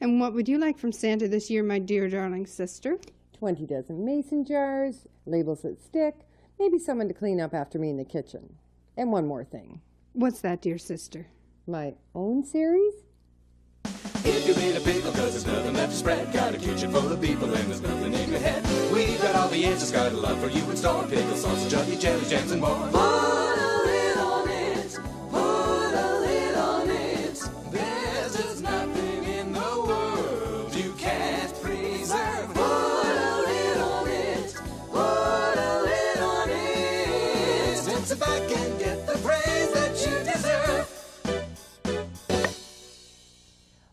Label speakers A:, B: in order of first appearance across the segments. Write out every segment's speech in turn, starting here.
A: And what would you like from Santa this year, my dear darling sister?
B: 20 dozen mason jars, labels that stick, maybe someone to clean up after me in the kitchen. And one more thing.
A: What's that, dear sister?
B: My own series?
C: If you're in a pickle, cause there's nothing left to spread, got a kitchen full of people and there's nothing in your head, we've got all the answers, got a lot for you in store. Pickle, sausage, chutney, jelly, jams, and more. Put a lid on it, put a lid on it. There's just nothing in the world you can't preserve. Put a lid on it, put a lid on it. And sit back and get the praise that you deserve.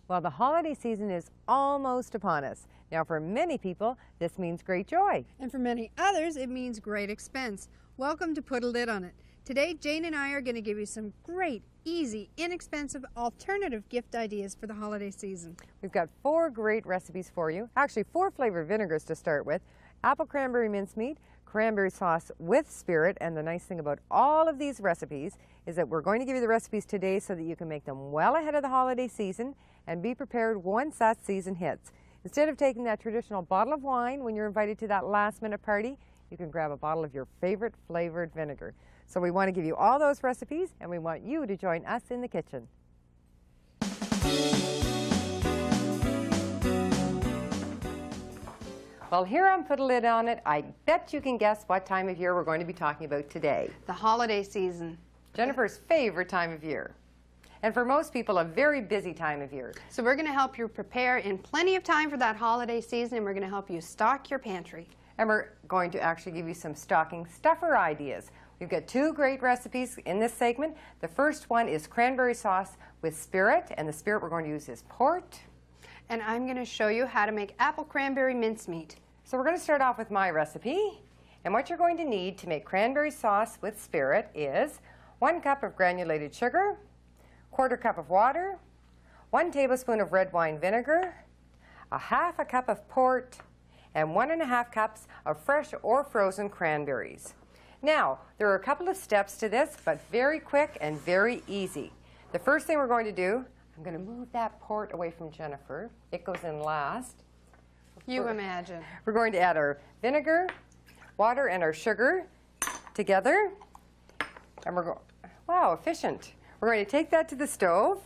B: Well, the holiday season is almost upon us. Now, for many people, this means great joy.
A: And for many others, it means great expense. Welcome to Put a Lid on It. Today, Jane and I are going to give you some great, easy, inexpensive, alternative gift ideas for the holiday season.
B: We've got 4 great recipes for you. Actually, 4 flavored vinegars to start with. Apple cranberry mincemeat, cranberry sauce with spirit, and the nice thing about all of these recipes is that we're going to give you the recipes today so that you can make them well ahead of the holiday season and be prepared once that season hits. Instead of taking that traditional bottle of wine when you're invited to that last-minute party, you can grab a bottle of your favorite flavored vinegar. So we want to give you all those recipes, and we want you to join us in the kitchen. Well, here on Put a Lid on It, I bet you can guess what time of year we're going to be talking about today.
A: The holiday season.
B: Jennifer's favorite time of year. And for most people, a very busy time of year.
A: So we're going to help you prepare in plenty of time for that holiday season, and we're going to help you stock your pantry.
B: And we're going to actually give you some stocking stuffer ideas. We've got 2 great recipes in this segment. The first one is cranberry sauce with spirit, and the spirit we're going to use is port.
A: And I'm going to show you how to make apple cranberry mincemeat.
B: So we're going to start off with my recipe. And what you're going to need to make cranberry sauce with spirit is 1 cup of granulated sugar, 1/4 cup of water, 1 tablespoon of red wine vinegar, 1/2 cup of port, and 1½ cups of fresh or frozen cranberries. Now, there are a couple of steps to this, but very quick and very easy. The first thing we're going to do, I'm going to move that port away from Jennifer. It goes in last.
A: You imagine.
B: We're going to add our vinegar, water, and our sugar together. And we're going, wow, efficient. We're going to take that to the stove,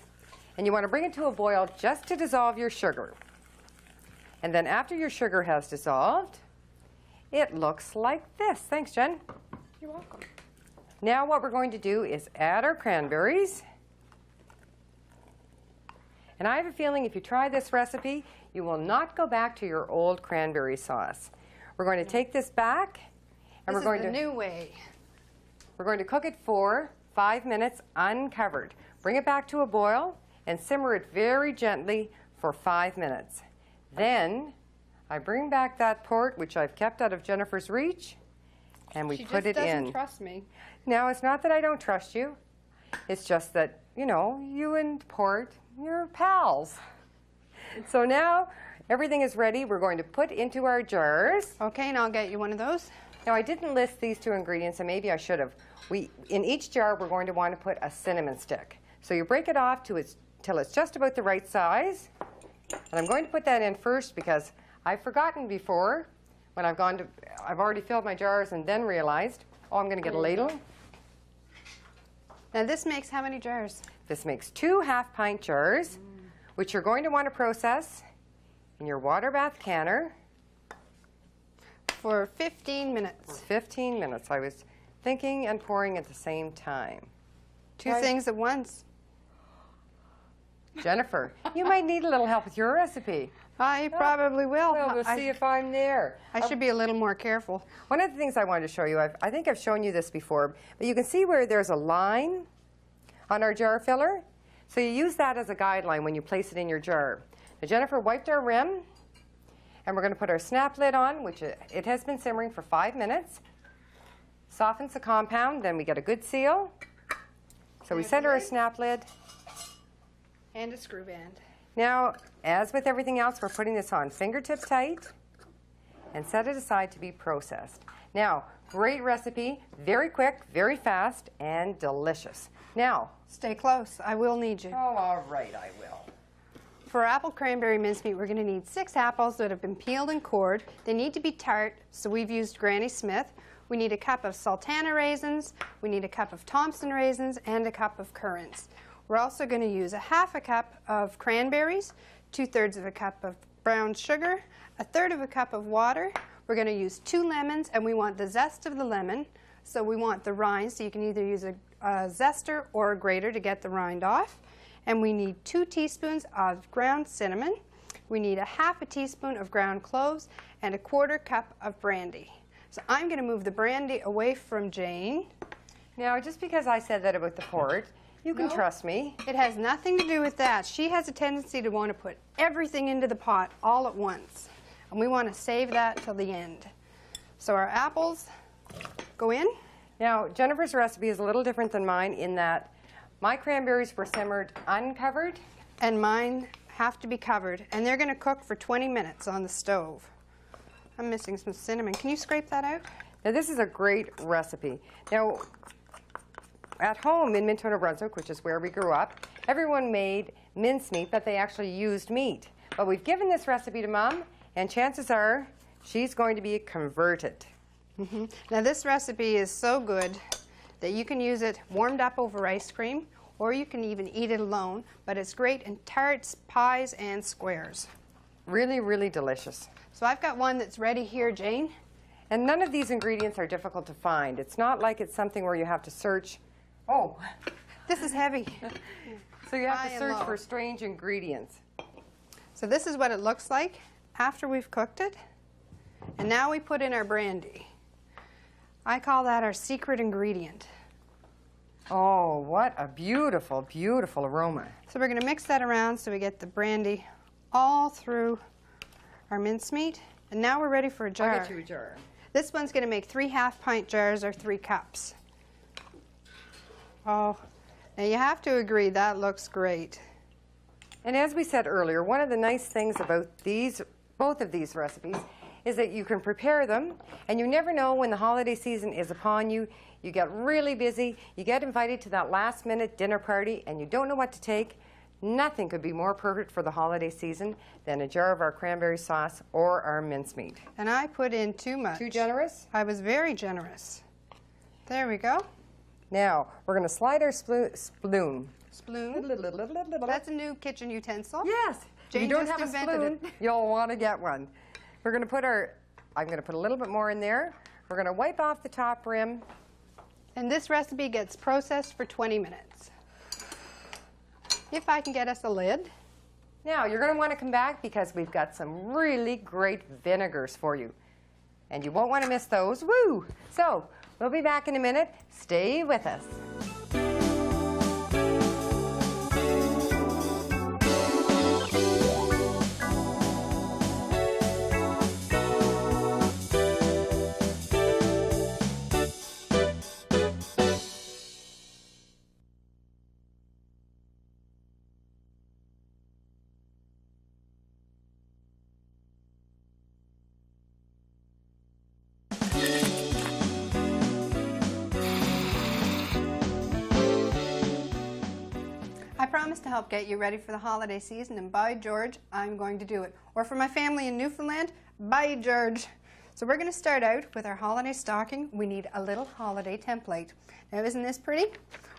B: and you want to bring it to a boil just to dissolve your sugar. And then after your sugar has dissolved, it looks like this. Thanks, Jen.
A: You're welcome.
B: Now what we're going to do is add our cranberries. And I have a feeling if you try this recipe, you will not go back to your old cranberry sauce. We're going to take this back, and
A: This is the new way.
B: We're going to cook it for 5 minutes uncovered. Bring it back to a boil and simmer it very gently for 5 minutes. Then I bring back that port, which I've kept out of Jennifer's reach, and we put it in.
A: She just doesn't trust me.
B: Now, it's not that I don't trust you. It's just that, you know, you and port, you're pals. So now everything is ready. We're going to put into our jars.
A: Okay, and I'll get you one of those.
B: Now, I didn't list these 2 ingredients, and maybe I should have. In each jar, we're going to want to put a cinnamon stick. So you break it off till it's just about the right size. And I'm going to put that in first because I've forgotten before when I've already filled my jars and then realized, oh, I'm going to get a ladle.
A: Now this makes how many jars?
B: This makes 2 half-pint jars, which you're going to want to process in your water bath canner.
A: For 15 minutes.
B: 15 minutes. I was thinking and pouring at the same time.
A: 2 things at once.
B: Jennifer, you might need a little help with your recipe.
A: I probably will.
B: Well, we'll see if I'm there.
A: I should be a little more careful.
B: One of the things I wanted to show you, I think I've shown you this before, but you can see where there's a line on our jar filler. So you use that as a guideline when you place it in your jar. Now, Jennifer wiped our rim, and we're going to put our snap lid on, which it has been simmering for 5 minutes. Softens the compound, then we get a good seal. So we center our snap lid.
A: And a screw band.
B: Now, as with everything else, we're putting this on fingertip tight and set it aside to be processed. Now, great recipe, very quick, very fast, and delicious. Now,
A: stay close. I will need you.
B: Oh, all right, I will.
A: For apple cranberry mincemeat, we're going to need 6 apples that have been peeled and cored. They need to be tart, so we've used Granny Smith. We need a cup of sultana raisins, we need a cup of Thompson raisins, and a cup of currants. We're also going to use a half a cup of cranberries, 2/3 of a cup of brown sugar, 1/3 of a cup of water. We're going to use 2 lemons, and we want the zest of the lemon. So we want the rind, so you can either use a zester or a grater to get the rind off. And we need 2 teaspoons of ground cinnamon. We need a half a teaspoon of ground cloves and a 1/4 cup of brandy. So I'm going to move the brandy away from Jane.
B: Now, just because I said that about the port, you can trust me.
A: It has nothing to do with that. She has a tendency to want to put everything into the pot all at once. And we want to save that till the end. So our apples go in.
B: Now, Jennifer's recipe is a little different than mine in that my cranberries were simmered uncovered.
A: And mine have to be covered. And they're going to cook for 20 minutes on the stove. I'm missing some cinnamon. Can you scrape that out?
B: Now, this is a great recipe. Now, at home in Minto, New Brunswick, which is where we grew up, everyone made mincemeat, but they actually used meat. But we've given this recipe to Mom, and chances are she's going to be converted.
A: Now, this recipe is so good that you can use it warmed up over ice cream, or you can even eat it alone, but it's great in tarts, pies, and squares.
B: Really, really delicious.
A: So I've got one that's ready here, Jane.
B: And none of these ingredients are difficult to find. It's not like it's something where you have to search. Oh,
A: this is heavy.
B: So you have
A: High
B: to
A: and
B: search
A: low.
B: for strange ingredients.
A: So this is what it looks like after we've cooked it. And now we put in our brandy. I call that our secret ingredient.
B: Oh, what a beautiful, beautiful aroma.
A: So we're going to mix that around so we get the brandy all through our mincemeat. And now we're ready for a jar.
B: I'll get you a jar.
A: This one's going to make 3 half-pint jars or 3 cups. Oh, now you have to agree that looks great.
B: And as we said earlier, one of the nice things about both of these recipes is that you can prepare them, and you never know when the holiday season is upon you. You get really busy, you get invited to that last-minute dinner party, and you don't know what to take. Nothing could be more perfect for the holiday season than a jar of our cranberry sauce or our mincemeat.
A: And I put in too much.
B: Too generous?
A: I was very generous. There we go.
B: Now, we're going to slide our spoon.
A: Spoon. That's a new kitchen utensil.
B: Yes. If
A: Jane
B: you don't
A: just
B: have a
A: invented
B: spoon, you'll want to get one. We're going to put I'm going to put a little bit more in there. We're going to wipe off the top rim.
A: And this recipe gets processed for 20 minutes. If I can get us a lid.
B: Now, you're going to want to come back because we've got some really great vinegars for you. And you won't want to miss those. Woo! So, we'll be back in a minute. Stay with us.
A: I promised to help get you ready for the holiday season, and by George, I'm going to do it. Or for my family in Newfoundland, by George. So we're going to start out with our holiday stocking. We need a little holiday template. Now, isn't this pretty?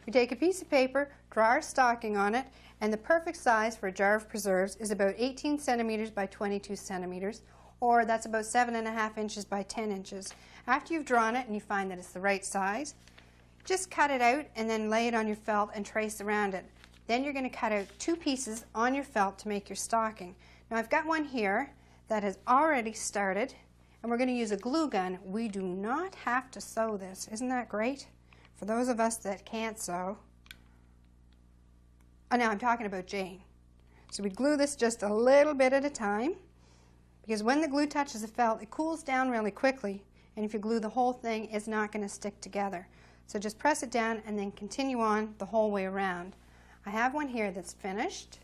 A: We take a piece of paper, draw our stocking on it, and the perfect size for a jar of preserves is about 18 centimeters by 22 centimeters, or that's about 7.5 inches by 10 inches. After you've drawn it and you find that it's the right size, just cut it out and then lay it on your felt and trace around it. Then you're going to cut out 2 pieces on your felt to make your stocking. Now I've got one here that has already started, and we're going to use a glue gun. We do not have to sew this. Isn't that great? For those of us that can't sew. Oh, now I'm talking about Jane. So we glue this just a little bit at a time, because when the glue touches the felt, it cools down really quickly, and if you glue the whole thing, it's not going to stick together. So just press it down and then continue on the whole way around. I have one here that's finished,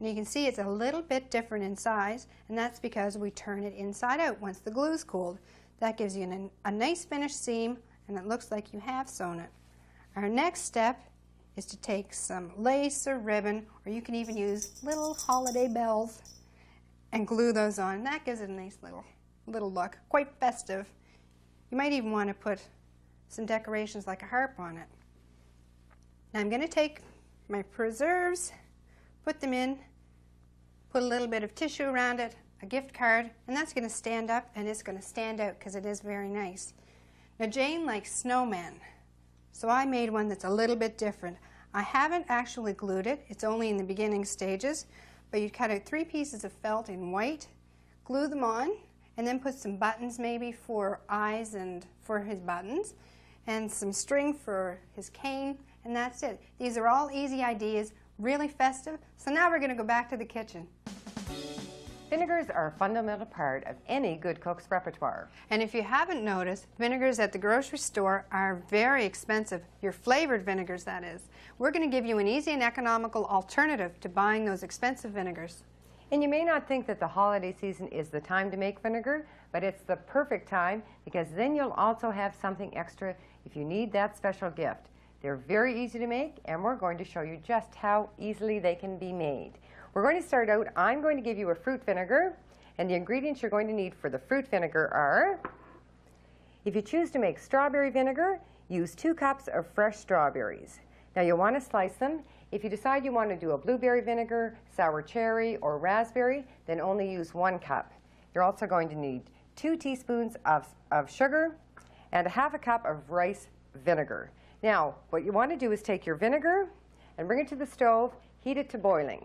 A: and you can see it's a little bit different in size, and that's because we turn it inside out once the glue's cooled. That gives you a nice finished seam, and it looks like you have sewn it. Our next step is to take some lace or ribbon, or you can even use little holiday bells and glue those on. That gives it a nice little look, quite festive. You might even want to put some decorations like a harp on it. Now I'm going to take my preserves, put them in, put a little bit of tissue around it, a gift card, and that's going to stand up and it's going to stand out because it is very nice. Now Jane likes snowmen, so I made one that's a little bit different. I haven't actually glued it, it's only in the beginning stages, but you cut out 3 pieces of felt in white, glue them on, and then put some buttons maybe for eyes and for his buttons, and some string for his cane, and that's it. These are all easy ideas, really festive. So now we're going to go back to the kitchen.
B: Vinegars are a fundamental part of any good cook's repertoire.
A: And if you haven't noticed, vinegars at the grocery store are very expensive. Your flavored vinegars, that is. We're going to give you an easy and economical alternative to buying those expensive vinegars.
B: And you may not think that the holiday season is the time to make vinegar, but it's the perfect time because then you'll also have something extra if you need that special gift. They're very easy to make, and we're going to show you just how easily they can be made. We're going to start out, I'm going to give you a fruit vinegar, and the ingredients you're going to need for the fruit vinegar are, if you choose to make strawberry vinegar, use 2 cups of fresh strawberries. Now you'll want to slice them. If you decide you want to do a blueberry vinegar, sour cherry, or raspberry, then only use 1 cup. You're also going to need 2 teaspoons of sugar and ½ cup of rice vinegar. Now, what you want to do is take your vinegar and bring it to the stove, heat it to boiling.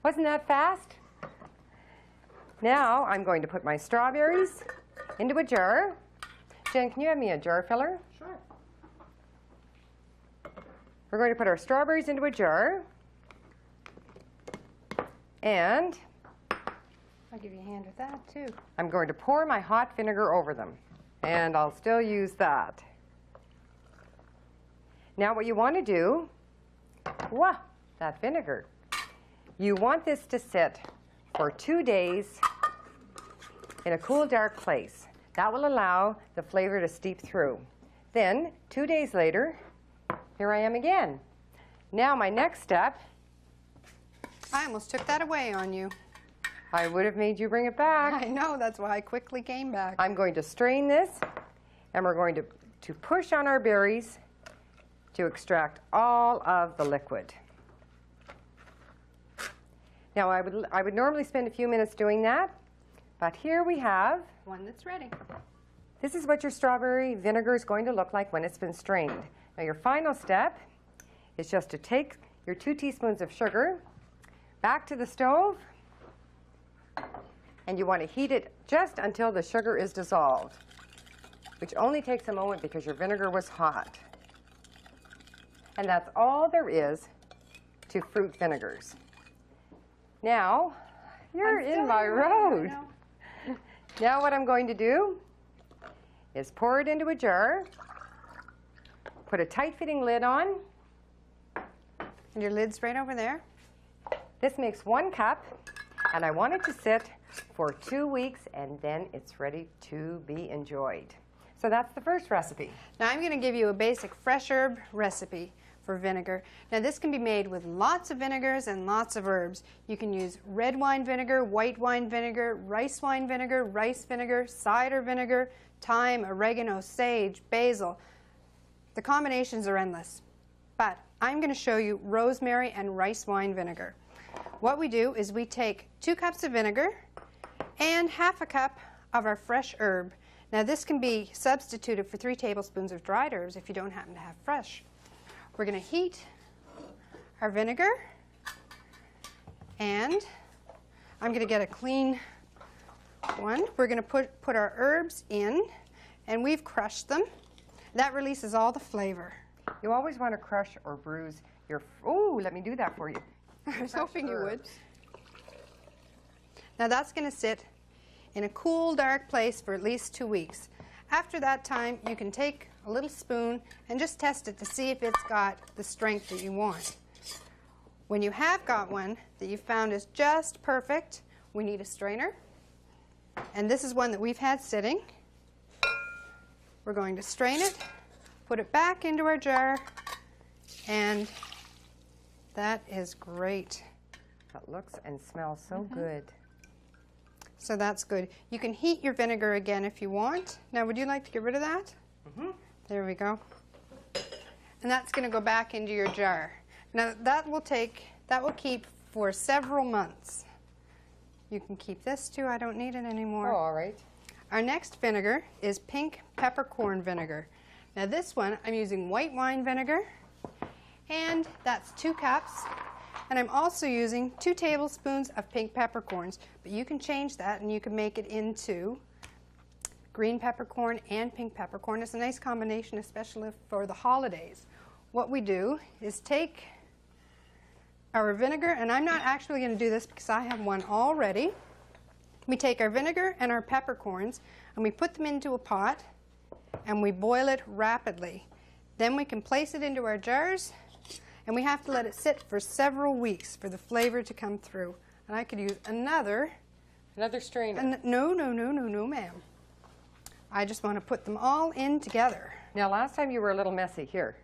B: Wasn't that fast? Now I'm going to put my strawberries into a jar. Jen, can you have me a jar filler?
A: Sure.
B: We're going to put our strawberries into a jar, and
A: I'll give you a hand with that too.
B: I'm going to pour my hot vinegar over them, and I'll still use that. Now what you want to do, that vinegar. You want this to sit for 2 days in a cool, dark place. That will allow the flavor to steep through. Then, 2 days later, here I am again. Now my next step.
A: I almost took that away on you.
B: I would have made you bring it back.
A: I know, that's why I quickly came back.
B: I'm going to strain this, and we're going to push on our berries to extract all of the liquid. Now I would normally spend a few minutes doing that, but here we have
A: one that's ready.
B: This is what your strawberry vinegar is going to look like when it's been strained. Now your final step is just to take your 2 teaspoons of sugar back to the stove, and you want to heat it just until the sugar is dissolved, which only takes a moment because your vinegar was hot. And that's all there is to fruit vinegars. Now, you're in my road. Now what I'm going to do is pour it into a jar, put a tight-fitting lid on.
A: And your lid's right over there.
B: This makes 1 cup, and I want it to sit for 2 weeks, and then it's ready to be enjoyed. So that's the first recipe.
A: Now I'm going to give you a basic fresh herb recipe for vinegar. Now this can be made with lots of vinegars and lots of herbs. You can use red wine vinegar, white wine vinegar, rice wine vinegar, rice vinegar, cider vinegar, thyme, oregano, sage, basil. The combinations are endless. But I'm going to show you rosemary and rice wine vinegar. What we do is we take 2 cups of vinegar and ½ cup of our fresh herb. Now this can be substituted for 3 tablespoons of dried herbs if you don't happen to have fresh. We're going to heat our vinegar, and I'm going to get a clean one. We're going to put our herbs in, and we've crushed them. That releases all the flavor.
B: You always want to crush or bruise your, oh, let me do that for you.
A: I was hoping you would. Now that's going to sit in a cool, dark place for at least 2 weeks. After that time, you can take a little spoon and just test it to see if it's got the strength that you want. When you have got one that you found is just perfect, we need a strainer. And this is one that we've had sitting. We're going to strain it, put it back into our jar, and that is great.
B: That looks and smells so good.
A: So that's good. You can heat your vinegar again if you want. Now, would you like to get rid of that? There we go. And that's going to go back into your jar. Now, that will keep for several months. You can keep this too. I don't need it anymore.
B: Oh, all right.
A: Our next vinegar is pink peppercorn vinegar. Now, this one, I'm using white wine vinegar, and that's 2 cups. And I'm also using 2 tablespoons of pink peppercorns, but you can change that and you can make it into green peppercorn and pink peppercorn. It's a nice combination, especially for the holidays. What we do is take our vinegar, and I'm not actually going to do this because I have one already. We take our vinegar and our peppercorns and we put them into a pot and we boil it rapidly. Then we can place it into our jars, and we have to let it sit for several weeks for the flavor to come through. And I could use another
B: strainer.
A: No, ma'am. I just want to put them all in together.
B: Now, last time you were a little messy here.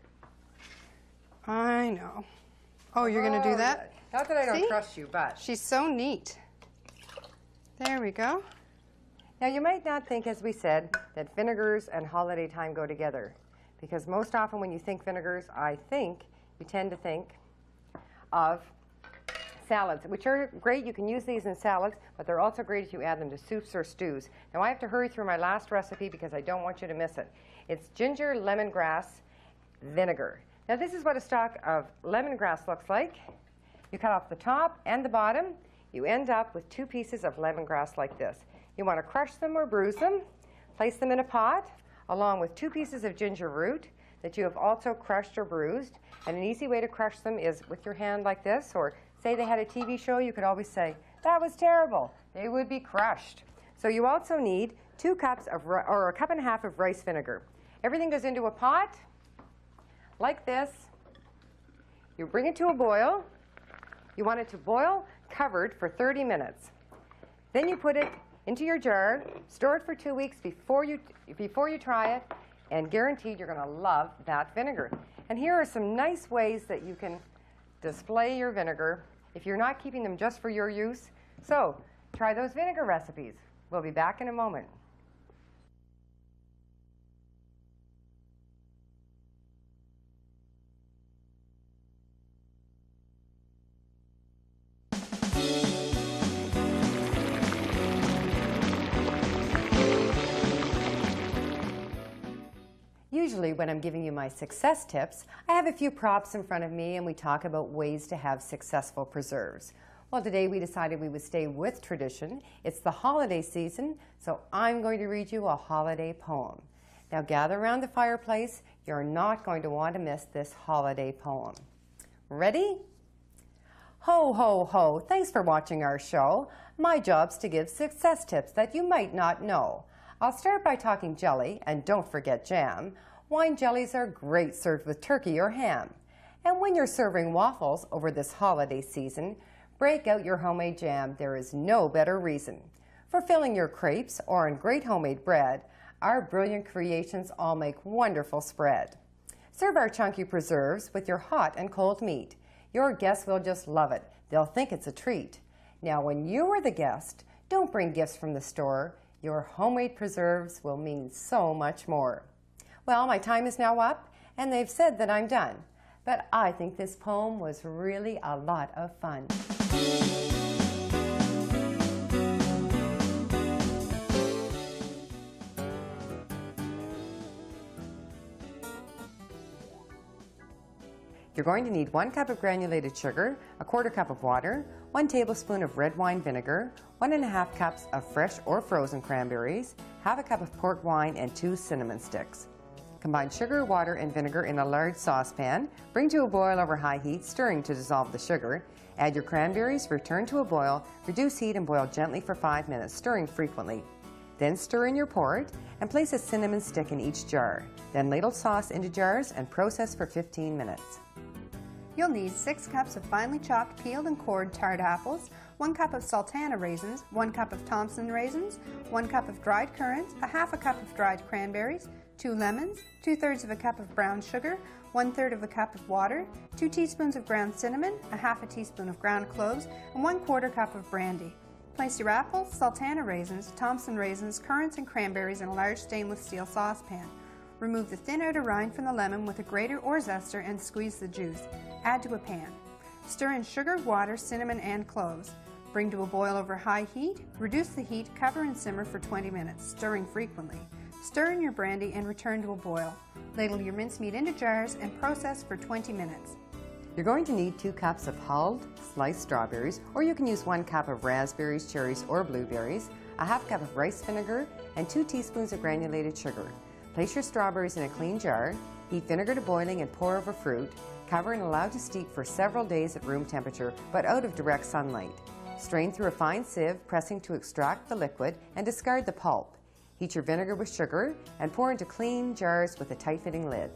A: I know. Oh, you're going to do that?
B: Not that I don't trust you, but.
A: She's so neat. There we go.
B: Now, you might not think, as we said, that vinegars and holiday time go together. Because most often when you think vinegars, I think you tend to think of salads, which are great. You can use these in salads, but they're also great if you add them to soups or stews. Now, I have to hurry through my last recipe because I don't want you to miss it. It's ginger lemongrass vinegar. Now, this is what a stalk of lemongrass looks like. You cut off the top and the bottom. You end up with 2 pieces of lemongrass like this. You want to crush them or bruise them, place them in a pot, along with 2 pieces of ginger root that you have also crushed or bruised. And an easy way to crush them is with your hand like this, or say they had a TV show, you could always say, that was terrible. They would be crushed. So you also need 2 cups of, or 1.5 cups of rice vinegar. Everything goes into a pot like this. You bring it to a boil. You want it to boil covered for 30 minutes. Then you put it into your jar, store it for 2 weeks before you try it, and guaranteed you're going to love that vinegar. And here are some nice ways that you can display your vinegar if you're not keeping them just for your use. So try those vinegar recipes. We'll be back in a moment. Usually when I'm giving you my success tips, I have a few props in front of me and we talk about ways to have successful preserves. Well, today we decided we would stay with tradition. It's the holiday season, so I'm going to read you a holiday poem. Now gather around the fireplace. You're not going to want to miss this holiday poem. Ready? Ho, ho, ho, thanks for watching our show. My job's to give success tips that you might not know. I'll start by talking jelly, and don't forget jam. Wine jellies are great served with turkey or ham. And when you're serving waffles over this holiday season, break out your homemade jam. There is no better reason. For filling your crepes or in great homemade bread, our brilliant creations all make wonderful spread. Serve our chunky preserves with your hot and cold meat. Your guests will just love it. They'll think it's a treat. Now, when you are the guest, don't bring gifts from the store. Your homemade preserves will mean so much more. Well, my time is now up, and they've said that I'm done. But I think this poem was really a lot of fun. You're going to need 1 cup of granulated sugar, 1/4 cup of water, 1 tablespoon of red wine vinegar, 1.5 cups of fresh or frozen cranberries, 1/2 cup of port wine, and 2 cinnamon sticks. Combine sugar, water, and vinegar in a large saucepan. Bring to a boil over high heat, stirring to dissolve the sugar. Add your cranberries, return to a boil, reduce heat, and boil gently for 5 minutes, stirring frequently. Then stir in your port and place a cinnamon stick in each jar. Then ladle sauce into jars and process for 15 minutes.
A: You'll need 6 cups of finely chopped peeled and cored tart apples, 1 cup of sultana raisins, 1 cup of Thompson raisins, 1 cup of dried currants, 1/2 cup of dried cranberries, 2 lemons, 2/3 of a cup of brown sugar, 1/3 of a cup of water, 2 teaspoons of ground cinnamon, a half a teaspoon of ground cloves, and 1/4 cup of brandy. Place your apples, sultana raisins, Thompson raisins, currants, and cranberries in a large stainless steel saucepan. Remove the thin outer rind from the lemon with a grater or zester and squeeze the juice. Add to a pan. Stir in sugar, water, cinnamon, and cloves. Bring to a boil over high heat. Reduce the heat, cover and simmer for 20 minutes, stirring frequently. Stir in your brandy and return to a boil. Ladle your mincemeat into jars and process for 20 minutes.
B: You're going to need 2 cups of hulled sliced strawberries, or you can use 1 cup of raspberries, cherries, or blueberries, a half cup of rice vinegar, and 2 teaspoons of granulated sugar. Place your strawberries in a clean jar, heat vinegar to boiling and pour over fruit, cover and allow to steep for several days at room temperature, but out of direct sunlight. Strain through a fine sieve, pressing to extract the liquid, and discard the pulp. Heat your vinegar with sugar and pour into clean jars with a tight-fitting lid.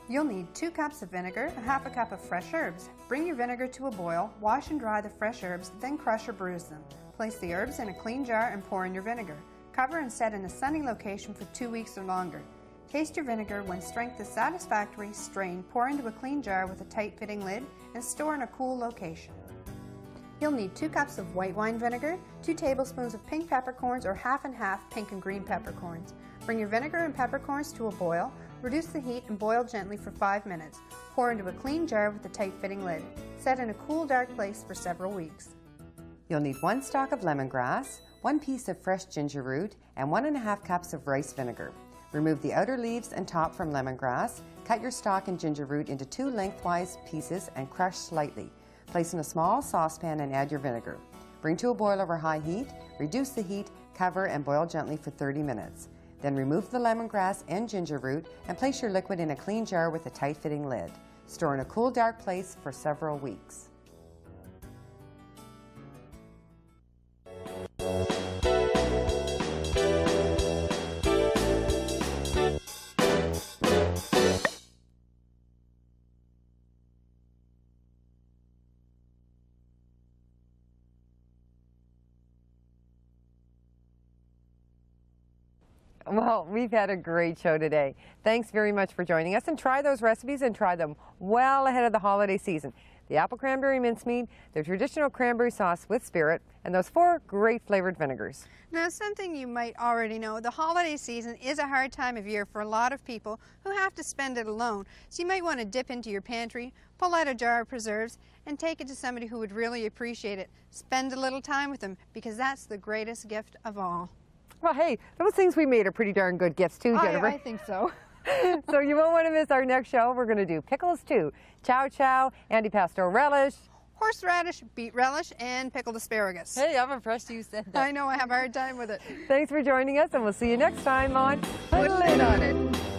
A: You'll need 2 cups of vinegar, a half a cup of fresh herbs. Bring your vinegar to a boil, wash and dry the fresh herbs, then crush or bruise them. Place the herbs in a clean jar and pour in your vinegar. Cover and set in a sunny location for 2 weeks or longer. Taste your vinegar. When strength is satisfactory, strain, pour into a clean jar with a tight-fitting lid, and store in a cool location. You'll need 2 cups of white wine vinegar, 2 tablespoons of pink peppercorns or half and half pink and green peppercorns. Bring your vinegar and peppercorns to a boil, reduce the heat and boil gently for 5 minutes. Pour into a clean jar with a tight-fitting lid. Set in a cool, dark place for several weeks.
B: You'll need 1 stalk of lemongrass, 1 piece of fresh ginger root, and 1½ cups of rice vinegar. Remove the outer leaves and top from lemongrass. Cut your stalk and ginger root into 2 lengthwise pieces and crush slightly. Place in a small saucepan and add your vinegar. Bring to a boil over high heat, reduce the heat, cover and boil gently for 30 minutes. Then remove the lemongrass and ginger root and place your liquid in a clean jar with a tight-fitting lid. Store in a cool, dark place for several weeks. Well, we've had a great show today. Thanks very much for joining us, and try those recipes and try them well ahead of the holiday season. The apple cranberry mincemeat, the traditional cranberry sauce with spirit, and those 4 great flavored vinegars.
A: Now, something you might already know, the holiday season is a hard time of year for a lot of people who have to spend it alone. So you might want to dip into your pantry, pull out a jar of preserves, and take it to somebody who would really appreciate it. Spend a little time with them, because that's the greatest gift of all.
B: Well, hey, those things we made are pretty darn good gifts too, Jennifer.
A: I think so.
B: So you won't want to miss our next show. We're going to do pickles too. Chow chow, antipasto relish,
A: horseradish, beet relish, and pickled asparagus.
D: Hey, I'm impressed you said that.
A: I know, I have a hard time with it.
B: Thanks for joining us, and we'll see you next time on
A: Put a Lid on It.